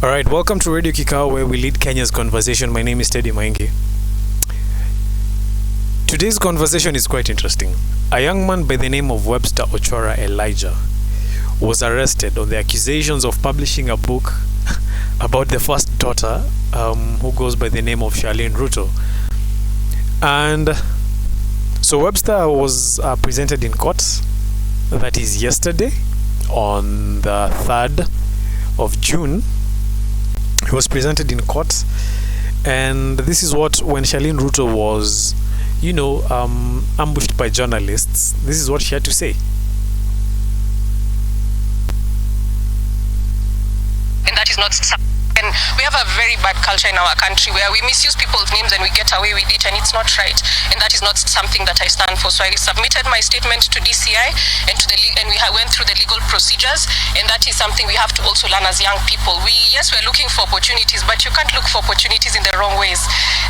All right, welcome to Radio Kikao, where we lead Kenya's conversation. My name is Teddy Maingi. Today's conversation is quite interesting. A young man by the name of Webster Ochora Elijah was arrested on the accusations of publishing a book about the first daughter, who goes by the name of Charlene Ruto. And so Webster was presented in court, that is yesterday, on the 3rd of June. He was presented in court, and this is what, when Charlene Ruto was, ambushed by journalists, this is what she had to say. And that is not. And we have a very bad culture in our country where we misuse people's names and we get away with it, and it's not right. And that is not something that I stand for. So I submitted my statement to DCI and we went through the legal procedures. And that is something we have to also learn as young people. We're looking for opportunities, but you can't look for opportunities in the wrong ways.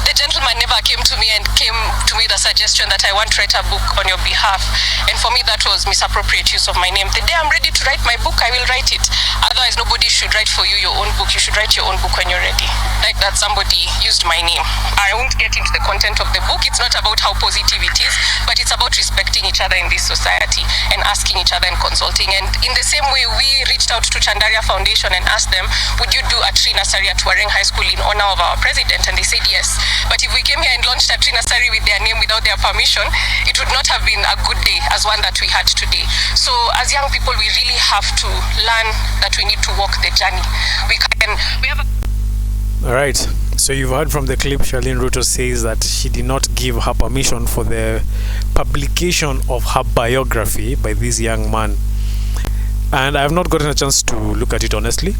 The gentleman never came to me with a suggestion that I want to write a book on your behalf. And for me, that was misappropriate use of my name. The day I'm ready to write my book, I will write it. Otherwise, nobody should write for you your own book. You should write your own book when you're ready. Like that somebody used my name. I won't get into the content of the book. It's not about how positive it is, but it's about respecting each other in this society and asking each other and consulting. And in the same way, we reached out to Chandaria Foundation and asked them, would you do a tree nursery at Wareng High School in honor of our president? And they said yes. But if we came here and launched a tree nursery with their name without their permission, it would not have been a good day as one that we had today. So as young people, we really have to learn that we need to walk the journey. All right, so you've heard from the clip. Charlene Ruto says that she did not give her permission for the publication of her biography by this young man. And I have not gotten a chance to look at it honestly,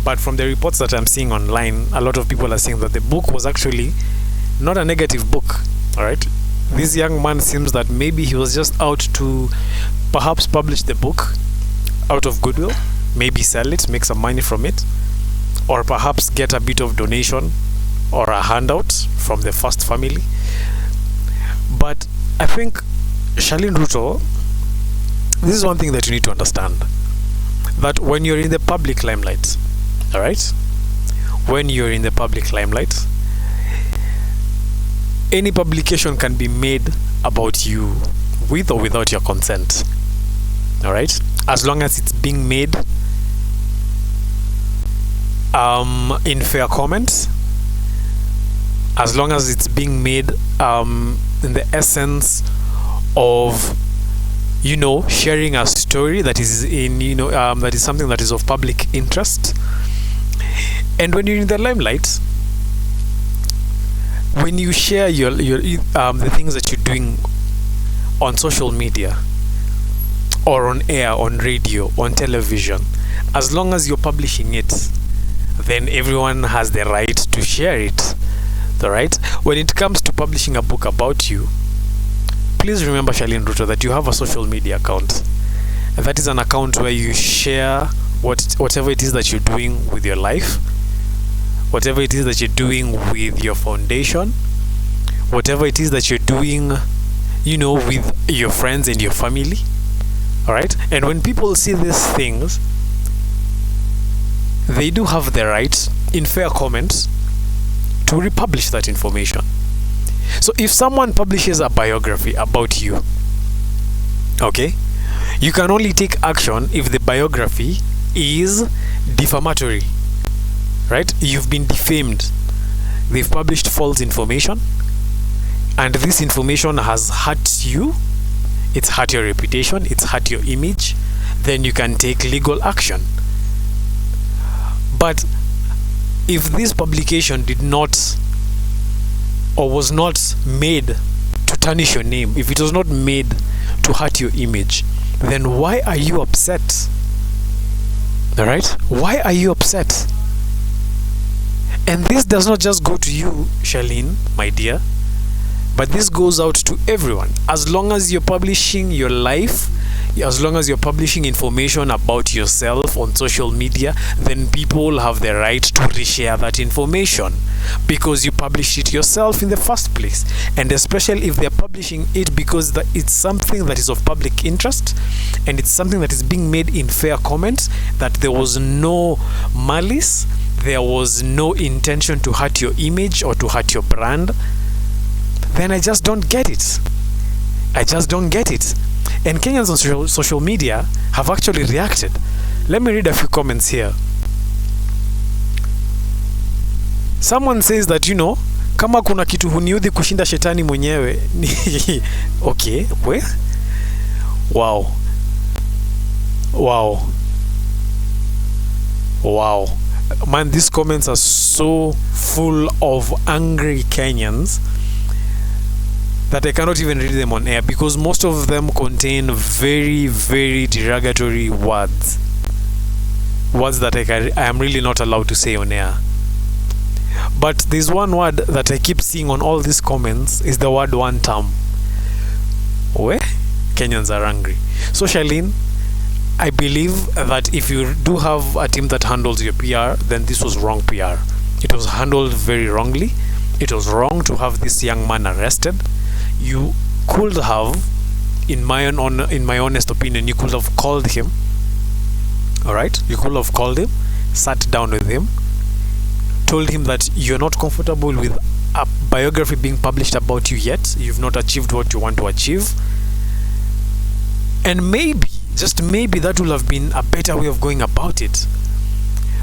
but from the reports that I'm seeing online, a lot of people are saying that the book was actually not a negative book. All right, this young man seems that maybe he was just out to perhaps publish the book out of goodwill, maybe sell it, make some money from it, or perhaps get a bit of donation or a handout from the first family. But I think Charlene Ruto, this is one thing that you need to understand, that when you're in the public limelight, all right, when you're in the public limelight, any publication can be made about you with or without your consent, all right, as long as it's being made in fair comments, as long as it's being made in the essence of sharing a story that is that is something that is of public interest. And when you're in the limelight, when you share your the things that you're doing on social media or on air, on radio, on television, as long as you're publishing it, then everyone has the right to share it. All right? When it comes to publishing a book about you, please remember, Charlene Ruto, that you have a social media account. And that is an account where you share whatever it is that you're doing with your life, whatever it is that you're doing with your foundation, whatever it is that you're doing, with your friends and your family. All right? And when people see these things, they do have the right, in fair comments, to republish that information. So if someone publishes a biography about you, okay, you can only take action if the biography is defamatory, right? You've been defamed. They've published false information, and this information has hurt you. It's hurt your reputation. It's hurt your image. Then you can take legal action. But if this publication did not or was not made to tarnish your name, if it was not made to hurt your image, then why are you upset? All right? Why are you upset? And this does not just go to you, Charlene, my dear, but this goes out to everyone. As long as you're publishing your life, as long as you're publishing information about yourself on social media, then people have the right to reshare that information because you published it yourself in the first place. And especially if they're publishing it because it's something that is of public interest and it's something that is being made in fair comment, that there was no malice, there was no intention to hurt your image or to hurt your brand, then I just don't get it. I just don't get it. And Kenyans on social media have actually reacted. Let me read a few comments here. Someone says that, kama kuna kitu huniudhi kushinda shetani mwenyewe. Okay, we? Wow. Man, these comments are so full of angry Kenyans that I cannot even read them on air because most of them contain very, very derogatory words. Words that I am really not allowed to say on air. But there's one word that I keep seeing on all these comments is the word one term. Where? Kenyans are angry. So Charlene, I believe that if you do have a team that handles your PR, then this was wrong PR. It was handled very wrongly. It was wrong to have this young man arrested. You could have, in my honest opinion, you could have called him. All right, you could have called him, sat down with him, told him that you're not comfortable with a biography being published about you yet. You've not achieved what you want to achieve, and maybe, just maybe, that will have been a better way of going about it.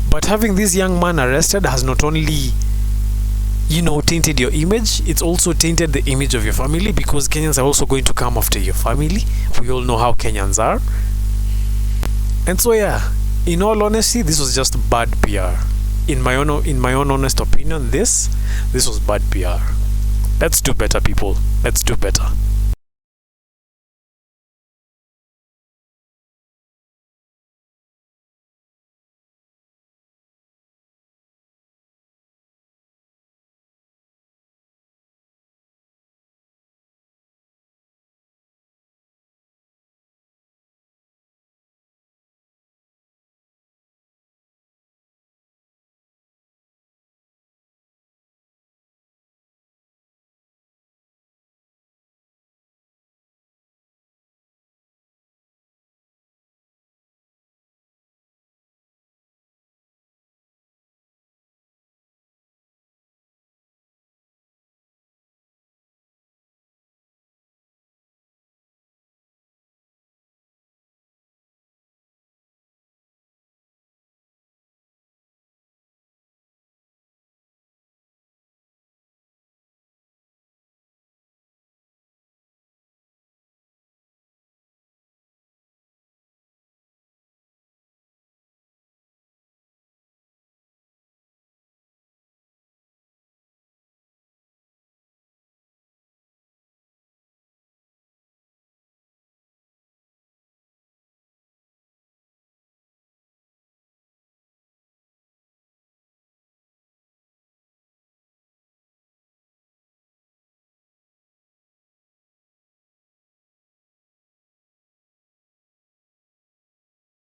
But having this young man arrested has not only tainted your image, it's also tainted the image of your family because Kenyans are also going to come after your family. We all know how Kenyans are. And so yeah, in all honesty, this was just bad PR. In my own honest opinion, this was bad PR. Let's do better, people. Let's do better.